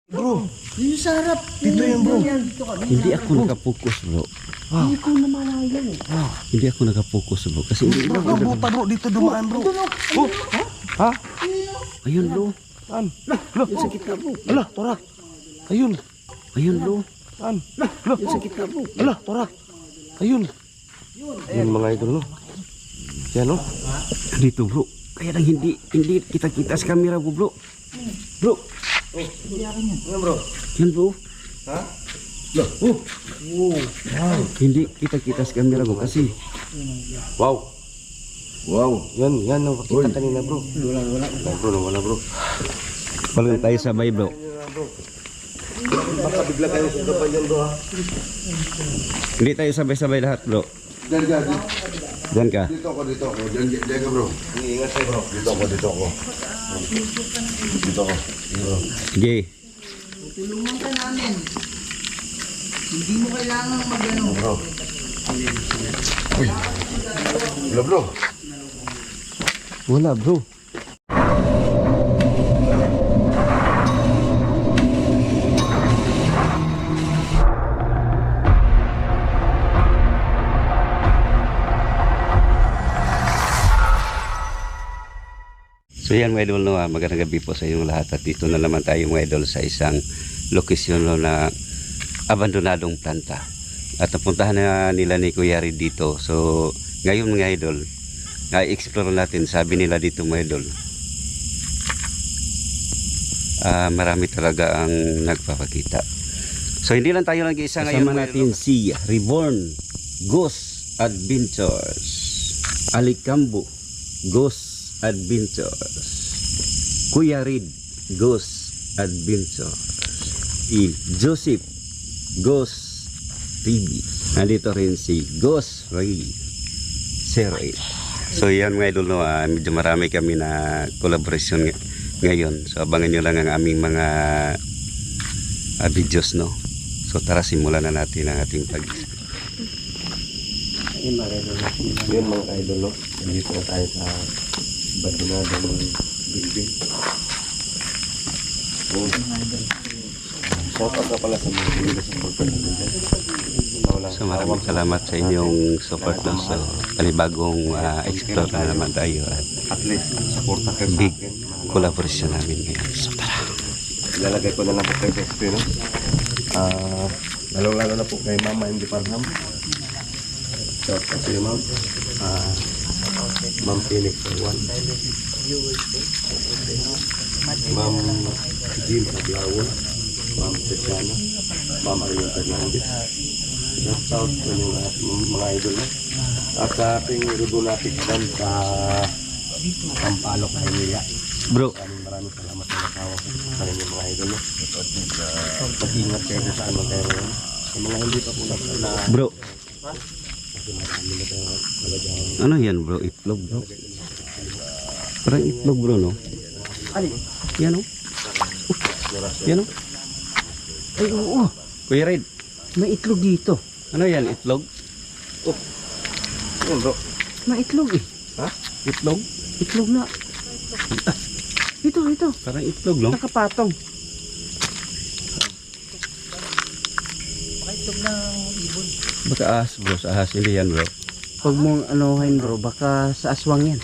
Bro, Yung sarap. dito yan bro. Hindi ako nakapokus bro. Hindi ko namalayan eh. Hindi ako nakapokus bro. Kasi hindi Bro, bro. buta bro, dito dumaan bro. Oh, Ha? Ayun bro. Saan? Yung sa gitna bro. Ala, torak. Ayun. Ayun bro. Saan? Yung sa gitna bro. Ala, torak. Ayun. Ayun mga idol no. Yan no. Dito bro. Kaya lang hindi kita sa camera bro. Bro. Ano bro? Yan bro. Ha? Hindi kita sa camera bro kasi Wow. Wow. Yan ang kita kanina bro. Wala bro. wala tayo sabay bro. Baka bigla kayo sugapan yan bro ha. Hindi tayo sabay-sabay lahat bro. Diyan ka, Diyan ka. dito ako. Diyan ka bro. Iingat kayo bro. Dito ako. Dito ako. Sige. tulungan ka namin. Hindi mo kailangan mag-ano. Bro. Uy. Wala bro. Wala bro. So yan mga idol no, magandang gabi po sa inyong lahat at dito na naman tayo mga idol sa isang lokasyon no, na abandonadong planta at napuntahan na nila ni Kuya Red dito. So ngayon mga idol i-explore natin, sabi nila dito mga idol marami talaga ang nagpapakita. So hindi lang tayo nag-iisa ngayon mga natin si Reborn Ghost Adventures, Alicambo Ghost Adventures, Kuya Red Ghost Adventures, Joseph Ghost TV. Nandito rin si Ghost Ray 08. So yan mga idol no, medyo marami kami na collaboration ngayon. So abangan nyo lang ang aming mga videos no. So tara simulan na natin ang ating Yun mga idol no. Nandito na tayo sa abandonadong building. Shout out na pala sa mga video sa pagpapalagay. So maraming salamat sa inyong support no. So panibagong explore na naman tayo at least supporta kayo sa big akin. collaboration namin ngayon. So tara. Ilalagay ko na lang po kay Dexter no. Lalo na po kay Mama Hindi Parham. Shout out sa iyo ma'am. Ma'am Phoenix 1. Ma'am Jim Ablawon. Ma'am Tetiana. Ma'am Ariel Fernandez. Shout out sa inyo lahat mga idol no. At sa ating Rudunatic Dan sa Pampalok Highway. Bro, Maraming salamat sa asawa ko sa inyo mga idol no. Pag-ingat kayo sa ano kayo ngayon. Sa mga hindi pa po na bro. Ano yan bro? Itlog bro? Parang itlog bro no? Yan o? Yan o? Ay oo. Kuya Red, may itlog dito. Ano yan? Itlog? yun bro. May itlog eh. Ha? Itlog? Itlog na. Ito. Parang itlog no? Nakapatong. Baka ahas bro, sa ahas hindi yan bro. Huwag mong anuhin bro, baka sa aswang yan.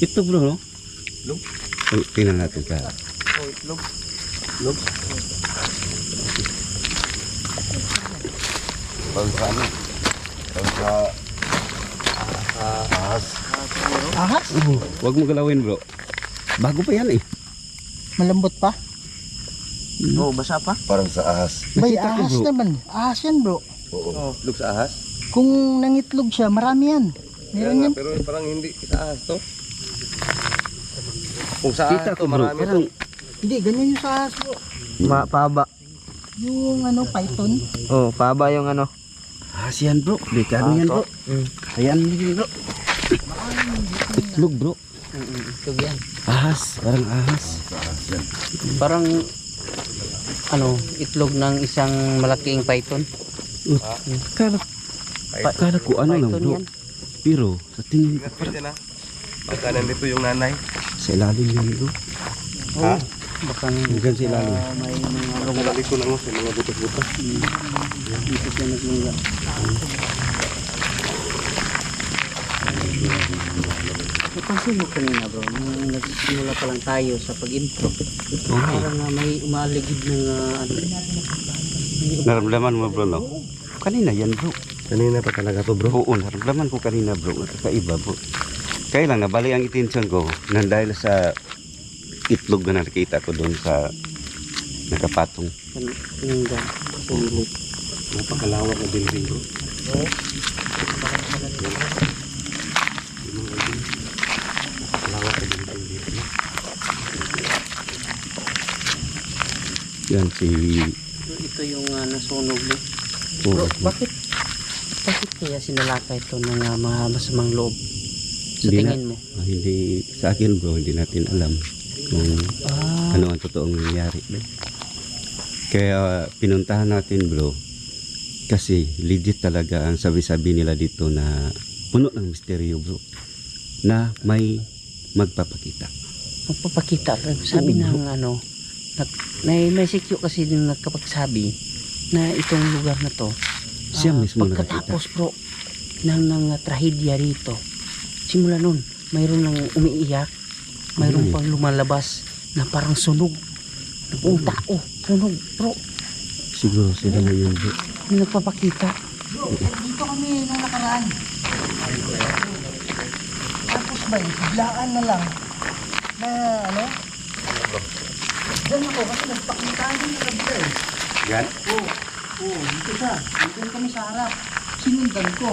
Itlog bro no? Itlog? Tingnan natin ka. Itlog. Pag sa ano? Pag sa ahas. Ahas? Huwag mo galawin bro. Bago pa yan eh. Malambot pa? Oo, basa pa? Parang sa ahas. Bay, Nakita ko, ahas bro. naman. Ahas yan bro. Oo. Itlog sa ahas? Kung nangitlog siya, marami yan. Meron yan. Pero parang hindi sa ahas to. Kung sa Kita ahas ko to bro, marami to. parang Hindi, ganyan yung sa ahas bro. Paba. Yung ano, python. Oh, paba yung ano. ahas yan bro. Delikado yan bro. Ayan yan bro. Itlog bro. Itlog yan. Ahas, parang ahas. Parang ano, itlog ng isang malaking python. Kala ko ano lang Python bro. yan. Pero sa tingin ko Ingat kayo dyan ha. Pagka nandito yung nanay. sa ilalim yan bro. Ha? Baka Diyan sa ilalim. may mga lungga. Nalali ko lang sa mga butas-butas. Dito siya naglungga. Napansin mo kanina bro, nung nagsimula pa lang tayo sa pag-intro, parang may umaligid ng ano. Naramdaman mo bro, no? Kanina yan bro. Kanina pa talaga to bro. Oo, naramdaman ko kanina bro. Kakaiba bro. Kaya lang, nabali ang attention ko nang dahil sa itlog na nakita ko doon sa nakapatong. Kanina, sa gilid. Napakalawak na building bro. Napakalawak na building dito. Yan si... Ito yung nasunog no? Oo. Bro, bakit kaya sinalaka ito ng mga masamang loob? Sa Hindi tingin mo? Hindi, sa akin bro, hindi natin alam kung ano ang totoong nangyari bro. Kaya pinuntahan natin bro, kasi legit talaga ang sabi-sabi nila dito na puno ng misteryo bro, na may magpapakita. Magpapakita. Sabi ng ano, may sikyo kasi din nagkapagsabi na itong lugar na to, Siya mismo pagkatapos bro ng trahedya rito, simula nun mayroon nang umiiyak, mayroon pang lumalabas na parang sunog na buong tao, sunog bro, Siguro sila na yun bro. yung nagpapakita. Dito kami nung nakaraan. Tapos ba, biglaan na lang na ano? Diyan ako kasi nagpakita din sa kabila eh. Yan? Oo, dito siya. Dito kami sa harap. Sinundan ko.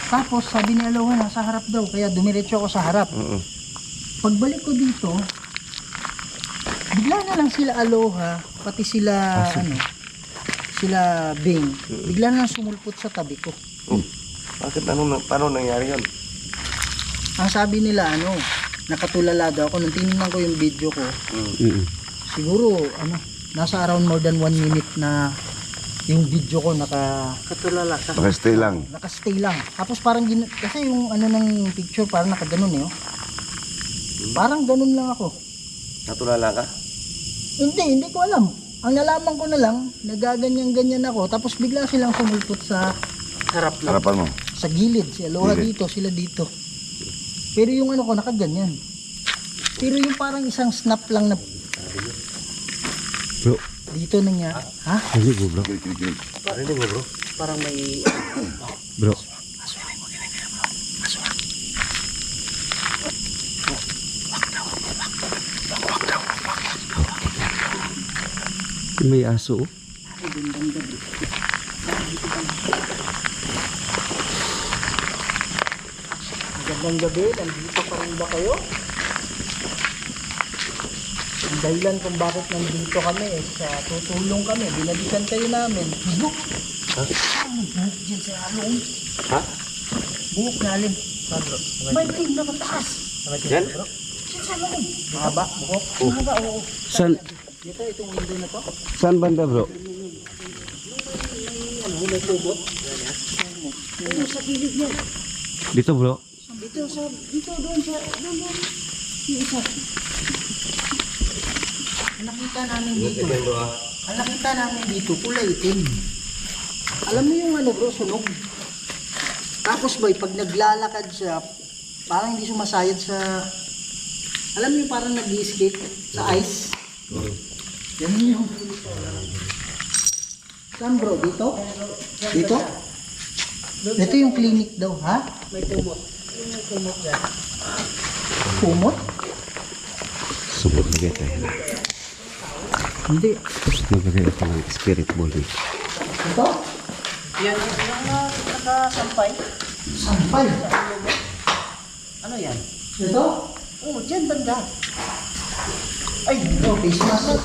Tapos sabi ni Aloha nasa harap daw, kaya dumiretso ako sa harap. Pagbalik ko dito, bigla na lang sila Aloha, pati sila sila Bing. Bigla na lang sumulpot sa tabi ko. Bakit paano nangyari yun? Ang sabi nila nakatulala daw ako nung tinignan ko yung video ko. Siguro nasa around more than 1 minute na yung video ko Katulala ka. Pakastay lang. nakastay lang. Tapos parang kasi yung ng picture parang nakaganon Parang ganun lang ako. Natulala ka? Hindi ko alam. Ang nalaman ko na lang, nagaganyan-ganyan ako. Tapos bigla silang sumulpot sa Harap na. Harapan mo. sa gilid. Si Aloha Gilid. dito, sila dito. Pero yung ko nakaganyan. Pero yung parang isang snap lang na Bro, dito nangyari. Ha? hindi ko bro. Kilig. Parinig mo bro. Parang may Bro, may aso oh. Magandang gabi, nandito pa rin ba kayo? Ang dahilan kung bakit nandito kami sa tutulong kami, binalikan kayo namin. Buhok! Ha? Buhok dyan sa along. Ha? Buhok nalim. May team na mataas. Yan? Dyan sa along. Mahaba, buhok. Mahaba, oo. Saan, Dito, itong window na to. saan banda bro? May kubot. Ano sa gilid niya? Dito bro? Dito, doon. Yung isa. Ang nakita namin dito. Ang nakita namin dito, kulay itim. Alam mo yung bro, sunog. Tapos boy, pag naglalakad siya, parang hindi sumasayad sa... Alam mo yung parang nag-escape sa ice? Yan yung... Saan bro? Dito? Dito? Ito yung clinic daw, ha? may tumot. May tumot dyan. Kumot? Subot lagay tayo na. Hindi. Maglagay ako ng spirit ball dito. Ito? Yan yung nakasampay. Sampal. Ano yan? Ito? Oh, dyan banda. Ay, no, face mask.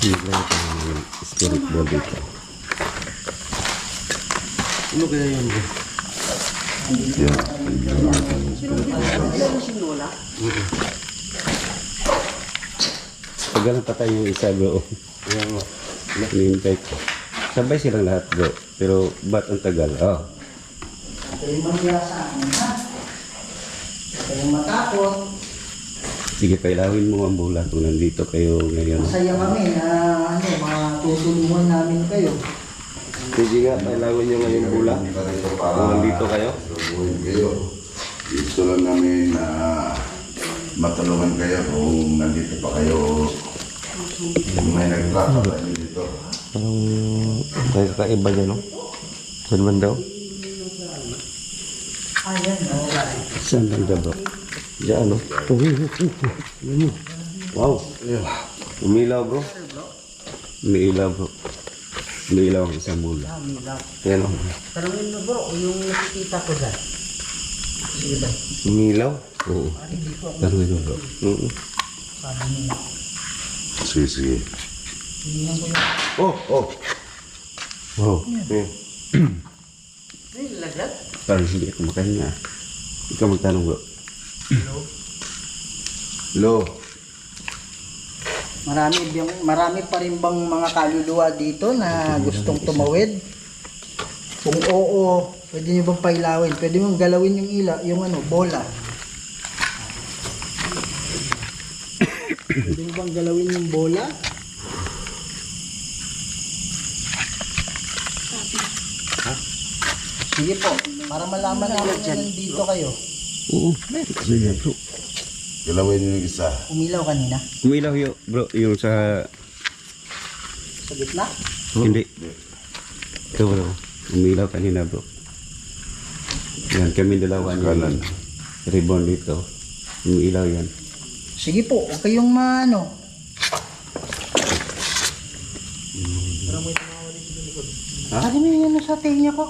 Maglagay tayo ng spirit ball dito. Ano kaya yun bro? Yan. Sinula. Pagano pa tayo yung isa bro. Yan nga. Hinihintay ko. Sabay silang lahat bro. Pero ba't ang tagal? Oh. Kayong maniya sa akin, ha? Kayong matakot. Sige, pailawin mo ang bula kung nandito kayo ngayon. Masaya kami na matutulungan namin kayo. Sige nga, pailawin nyo ngayong bula. Kung nandito kayo. Tulungan kayo. Gusto lang namin na matulungan kayo kung nandito pa kayo. Kung may nagtrapa tayo dito. Parang kakaiba niya, no? Saan man daw? Ayan, Saan banda bro? Diyan, no? Wow. Umilaw, bro. May ilaw bro. May ilaw ang isang mula. Yan, no? Tanungin mo bro, yung nakikita ko dyan. Sige ba? Umilaw. Oo. Tanungin mo bro. Sige, sige. Oh, oh. Wow. Yan. Ay, lagat. Parang hindi ako makahinga. Ikaw magtanong bro. Lo. Marami pa rin bang mga kaluluwa dito na gustong tumawid? Kung oo, pwede nyo bang pailawin? Pwede mong galawin yung yung bola. Pwede mo bang galawin yung bola? Sige po, para malaman namin na nandito kayo. Oo, meron kasi yan bro. Galawin niyo yung isa. Umilaw kanina, Umilaw yun bro, yung sa... sa gitna. Hindi. Ito bro, umilaw kanina bro. Yan, kami dalawa Kanan. ni Reborn dito. Umilaw yan. Sige po, huwag kayong maano. Ano mo yung sa tenga ko?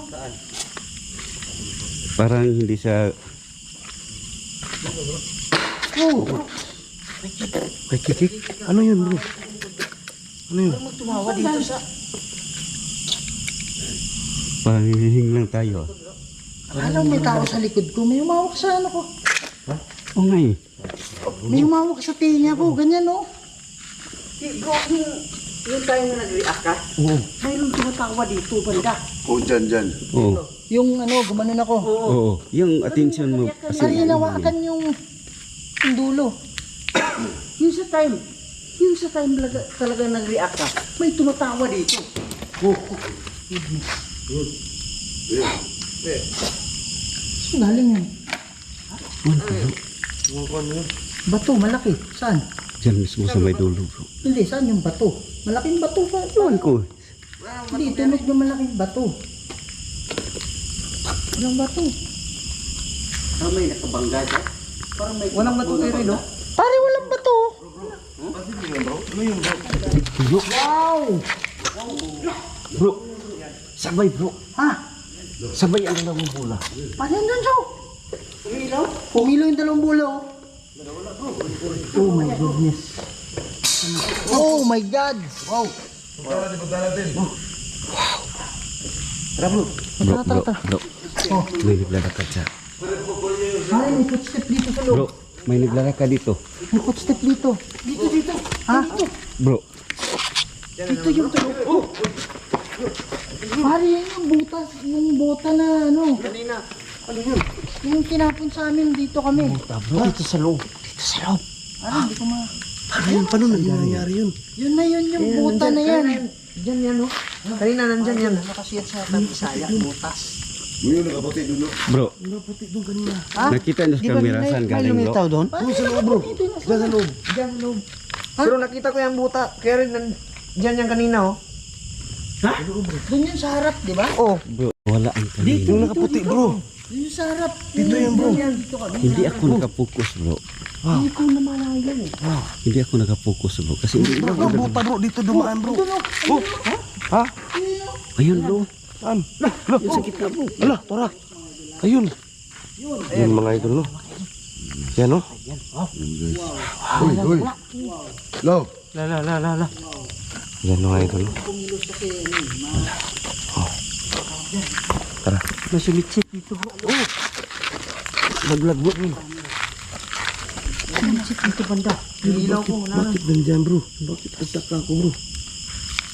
Parang hindi sa... Kay Kikik? Ano yun, bro? Ano yun? Tumawa dito sa... Parang hihing lang tayo. Alam may tao sa likod ko, may umawak sa ano ko. Oo nga eh. May umawak sa tenga ko, ganyan no. Bro, yung tayo na nag-react ka, Oo. mayroong tumatawa dito, banda. O, dyan, dyan. Oo. Yung gumanon ako. Oo. Yung attention mo. Kasi Parang hinawakan yung dulo. Yung sa time talaga nag-react ka, may tumatawa dito. So, galing yun. Bato, malaki. Saan? Diyan mismo sa may dulo bro. Hindi, saan yung bato? Malaking bato pa. Ewan ko. Hindi, tunog yung malaking bato. Walang bato. Parang may nakabangga dyan. Parang may... Walang bato rin, no? Pare, walang bato. Wow! Bro, sabay bro. Ha? Sabay ang dalawang bola. Paano yun siya? Umilaw? Umilaw yung dalawang bola, oh. Oh my goodness. Oh my God! Wow! Tara bro. Bro, bro. Oh. May naglalakad siya. Pare, may footstep dito sa loob. Bro, may naglalakad dito. May footstep dito. Dito. Ha? Bro, Dito yung tulog. Oh! Pare, yan yung butas. Yung bota na ano. Kanina. Ano yun? Yung tinapon sa amin, dito kami. Bro, dito sa loob. Dito sa loob. Ano, hindi ko ma... Ayun, paano nangyari yun? Yun na yun, yung buta na yan. Diyan yan, no? Kanina nandyan yan. Ano kasi yan sa Bisaya, butas. Ngayon, nakaputi dulo. bro. Naputi doon kanina. Ha? Nakita niyo sa camera saan galing bro? doon? Doon sa loob, bro. Diyan sa loob. Diyan sa loob. Pero nakita ko yung buta. Kaya rin, diyan yan kanina, oh. Doon yun sa harap, di ba? Oh. Bro, wala ang kanina. Yung nakaputi, bro. Doon yun sa harap. Dito yan, bro. Dito kami. Hindi ako nakapokus bro. Hindi ko na malayan. Hindi ako nakapokus bro. Kasi hindi Bro, buta, bro. Dito dumaan, bro. Oh, ha? ayun bro. Saan? Ala, Yung sa gitna bro. ala, tara. Ayun. Ayun mga idol, no? Yan, no? Uy, uy. Lo. La. Yan mga idol, no? Oh. Tara. May sumitsit dito, bro. Laglag, bro. Sumitsit dito, banda. Ilaw ko, wala na. Bakit nandyan, bro? Bakit nagtaka ako, bro?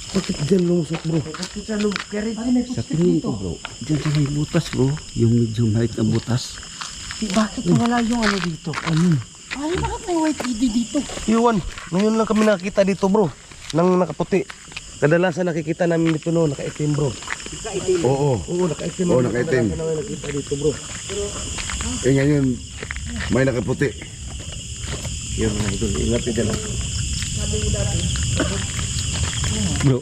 Bakit dyan lumusok, bro? Bakit sa loob, kaya rin. Pare, may Sa footstep tingin dito. ko bro. Diyan sa may butas bro. Yung medyo maliit na butas. Bakit wala yung ano dito? Ano? Ay, bakit may white lady dito? Iwan, ngayon lang kami nakakita dito bro, nang nakaputi. Kadalasan nakikita namin dito no, nakaitim bro. Oo. Oo, nakaitim. Oo, nakaitim. Kadalasan namin nakita dito bro. Eh ngayon, may nakaputi. Yun mga idol, ingat ka dyan. Bro,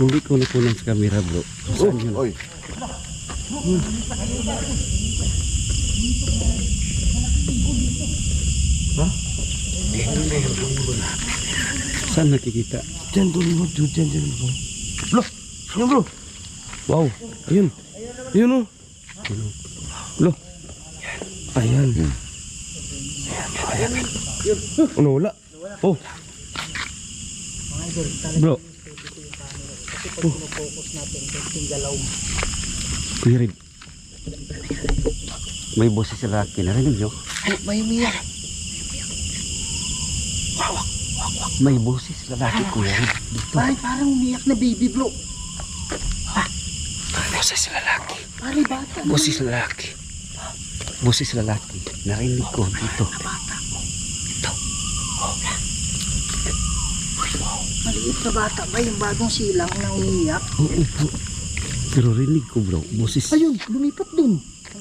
hindi ko nakunan sa camera bro. Oh, oy. Saan nakikita? Dyan doon bro, dyan bro. Loh, yun bro. Wow, ayun. Ayun oh. Loh. Ayan. Ayan. Ano wala? Oh. Bro, Kasi pag focus natin, yung galaw mo. Kuya Rig. May boses sa lalaki, narinig nyo? Ay, may umiyak. May boses sa lalaki, Kuya Rig. Dito. Ay, parang umiyak na baby bro. Boses sa lalaki. Pare bata. Boses sa lalaki. Boses sa lalaki. Narinig ko dito. Maliit na bata ba yung bagong silang na umiyak? Oo, bro. Pero rinig ko bro, boses. Ayun, lumipat dun.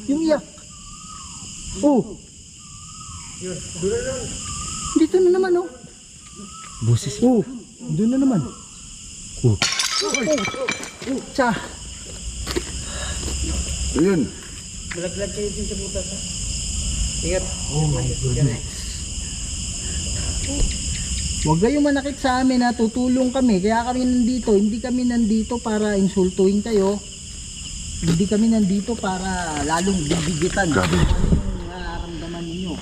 Yung iyak. Oh. Dito na naman oh. Boses. Oh, doon na naman. Oh. Sa. Ayun. Malaglag kayo din sa butas ha. Ingat. Oh my goodness. Huwag kayong manakit sa amin ha, tutulong kami. Kaya kami nandito, hindi kami nandito para insultuin kayo. Hindi kami nandito para lalong bibigitan kung ano yung nararamdaman ninyo.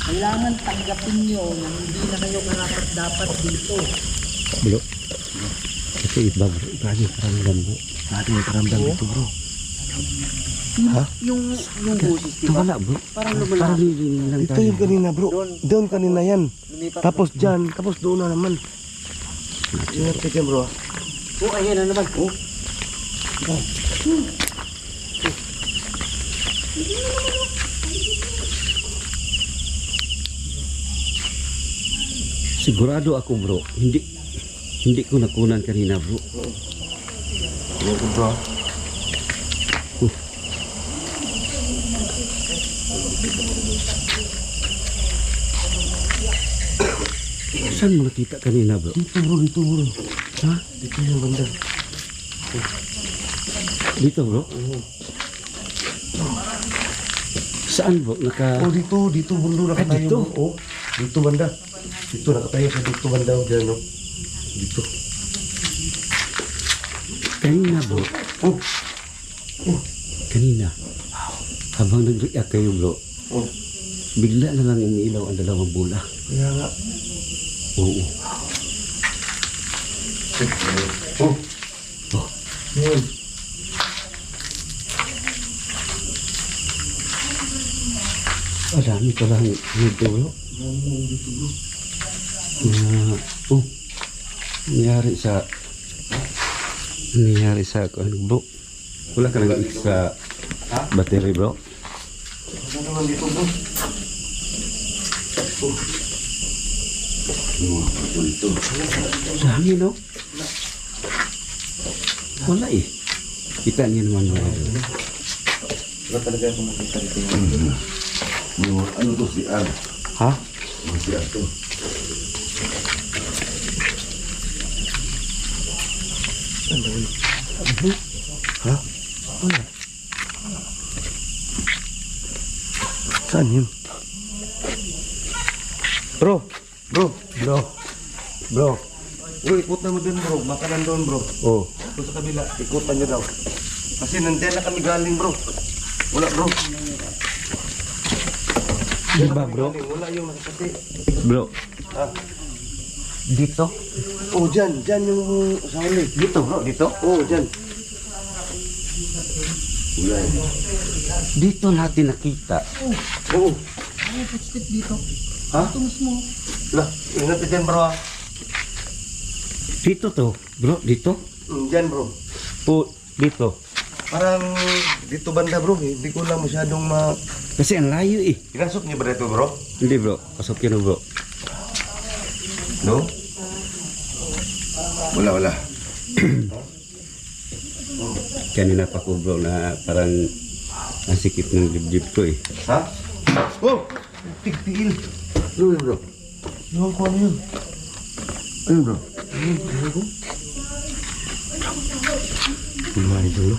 Kailangan tanggapin nyo na hindi na kayo karapat-dapat dito. Bro. Ito iba bro. Grabe karamdam bro. Grabe karamdam ito bro. Yung busis, Ito wala bro. Parang Parang lumalaki. nililing lang Ito tayo. yung kanina bro. Doon kanina yan. Tapos dyan, tapos doon na naman. Ingat ka dyan bro. Oh, ayan na naman. Oh. Sigurado ako bro. Hindi ko nakunan kanina bro. Ingat ka bro. Saan mo nakita kanina bro? Dito bro. Ha? Dito yung banda. Dito bro? Saan bro? Oh dito bro nakatayo. dito? Bro. Oh, dito banda. Dito nakatayo sa dito banda o dyan no. Dito. Kanina bro. Oh. Kanina. Habang nag-react kayo bro. Oh. Bigla na lang umiilaw ang dalawang bola. Kaya nga. Oo. Oh. Oh. Yun. Marami pa lang dito bro. Oh. Nangyari sa ano bro? Wala ka nang sa battery bro? Ano naman dito bro? Dito. Dami no? Wala eh. Kita niyo naman wala. Wala talaga akong makita dito. Ano to si Al? Ha? Si Al to. Ha? Wala. Saan yun? Bro. Bro, ikutan mo dun bro. Baka nandun bro. Oh. Doon sa kabila, ikutan nyo daw. Kasi nandiyan na kami galing bro. Wala bro. Diba bro? Wala yung nakasati. Bro. Ah. Dito? Oh, dyan yung sa huli. Dito bro, dito? Oh, dyan. Wala eh. Dito natin nakita. Oo. Ay, footstep dito. Ha? Ito mismo. Lah, ingat ka dyan bro ha. Dito to, bro, dito? Dyan bro. Po, dito. Parang dito banda bro, hindi ko lang masyadong Kasi ang layo eh. Pinasok niyo ba dito bro? Hindi bro, pasok yun bro. No? Wala. Kanina pa ko bro na parang ang sikip ng dibdib ko eh. Ha? Oh! Tigpiil. Ano yun, bro? Ewan ko ano yun. Ano, bro? Mga idol.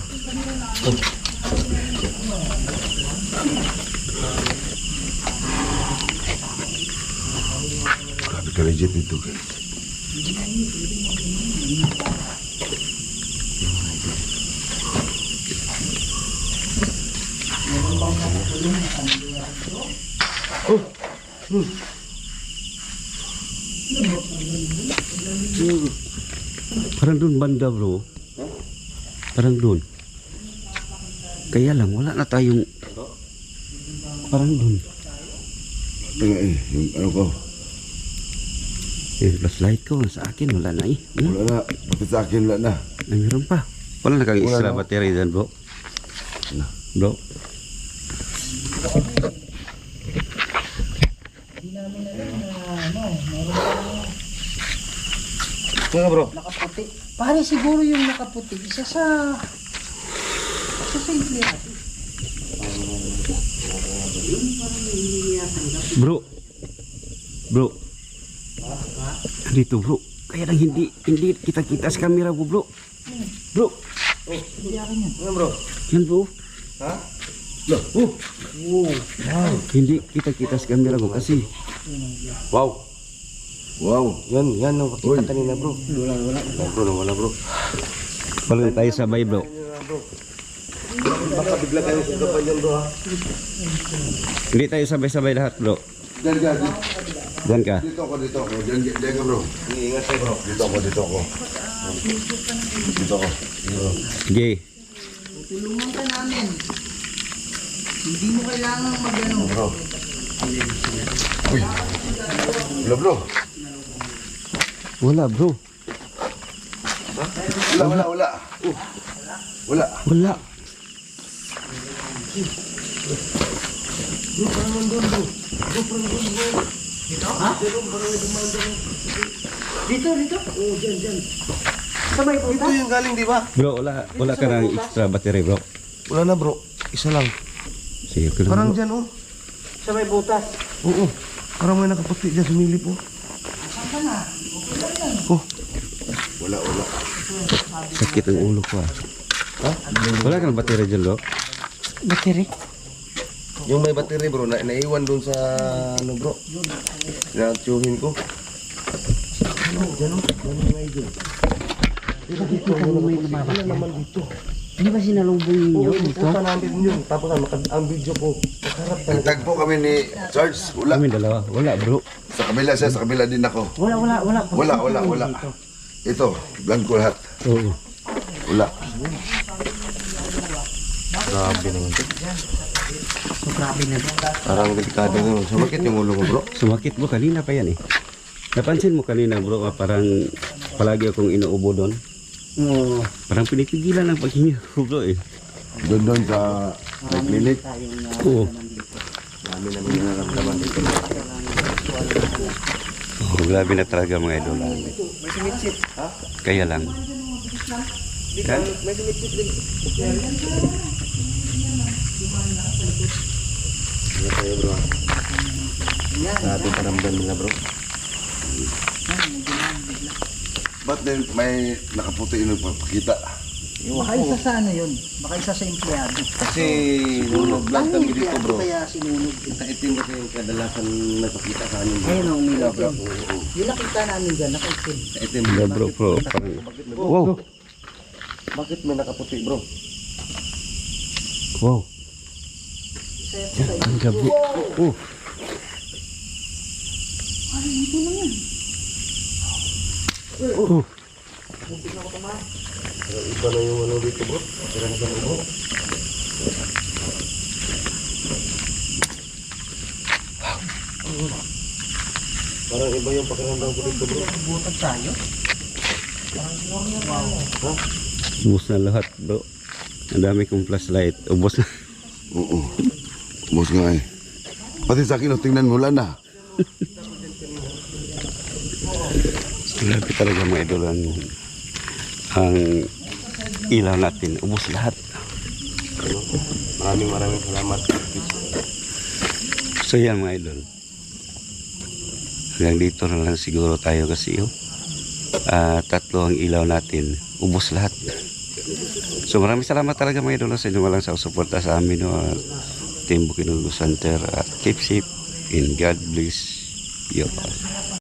Grabe ka legit dito, guys. Parang doon banda bro. Parang doon. Kaya lang wala na tayong parang doon. Yung ano ko, Yung flashlight ko sa akin wala na eh. wala na. Bakit sa akin wala na? Ay, meron pa. Wala na kang Wala extra na. battery dyan bro. Bro. Kaya bro. Nakaputi. Pare siguro yung nakaputi. Isa sa empleyado. Bro. Bro. Dito bro. Kaya lang hindi kita sa camera ko bro. Bro. Hindi akin yan. Ano bro? Yan bro. Ha? Hindi kita sa camera ko kasi Wow. Wow. Yan ang Uy. pakita kanina bro. Wala bro. wala tayo sabay bro. Baka bigla kayong sugapan dyan bro ha. Hindi tayo sabay-sabay lahat bro. Diyan ka, Diyan ka. dito ako. Diyan ka, bro. Iingat kayo bro. Dito ako. Dito ako. Sige. Tulungan ka namin. Hindi mo kailangan mag-ano. Bro. Uy. Wala, bro. Wala bro. Wala. Wala. Wala. Dito. Oo, dyan. Sabay po Ito yung galing di ba? Bro, wala ka ng extra battery bro. Wala na bro. Isa lang. Sige ko Parang bro. dyan oh. Sabay butas. Oo. Parang may nakaputi dyan sumilip oh. Saan ka na? Wala. Sakit ang ulo ko ah. Wala ka ng battery dyan bro. Battery? Yung may battery bro, naiwan dun sa ano bro. Natyuhin ko. Dito kami may lumabas yan. Di ba sinalubong ninyo dito? Punta natin yun. Tapos ang video ko. Nagtagpo kami ni Charles. Wala. Kami dalawa. Wala bro. Sa kabila siya, sa kabila din ako. Wala. Wala. Ito, blanco lahat. Oo. Wala. Grabe naman to. So grabe na doon. Parang delikado mo. Sumakit yung ulo mo bro. Sumakit bro. Kanina pa yan eh. Napansin mo kanina bro, parang palagi akong inuubo doon. Oo. Parang pinipigilan ang paghinga ko bro eh. Doon sa clinic. Oo. Dami namin nararamdaman dito. Oh, grabe na talaga mga idol. Kaya lang. Yan. Ano tayo bro? Grabe paramdam nila bro. Ba't din may nakaputi yung pagpakita? Baka isa sa ano yun? Baka isa sa empleyado. Kasi nung nag-vlog kami dito bro. Kaya sinunog. Sa itim kasi yung kadalasan nagpakita sa amin. Ayun ang umilaw bro. Yung nakita namin dyan, nakaitim. Sa itim. Yeah, bro. Parang, wow. Bakit may nakaputi bro? Wow. Yan, ang gabi. Oh. Oh. Iba na yung ano dito bro. Parang sa bro. Parang iba yung pakiramdam ko dito bro. Butag tayo. Ubus na lahat bro. Ang dami kong flashlight. Ubus na. Oo. Ubos nga eh. Pati sa akin, oh, tingnan mo lang na. Grabe talaga mga idol ang ilaw natin. Ubos lahat. Maraming salamat. So yan mga idol. Hanggang dito na lang siguro tayo kasi tatlo ang ilaw natin. Ubos lahat. So maraming salamat talaga mga idol sa inyo walang sa suporta sa amin. Team Bukidnon Center. Keep safe and God bless you all.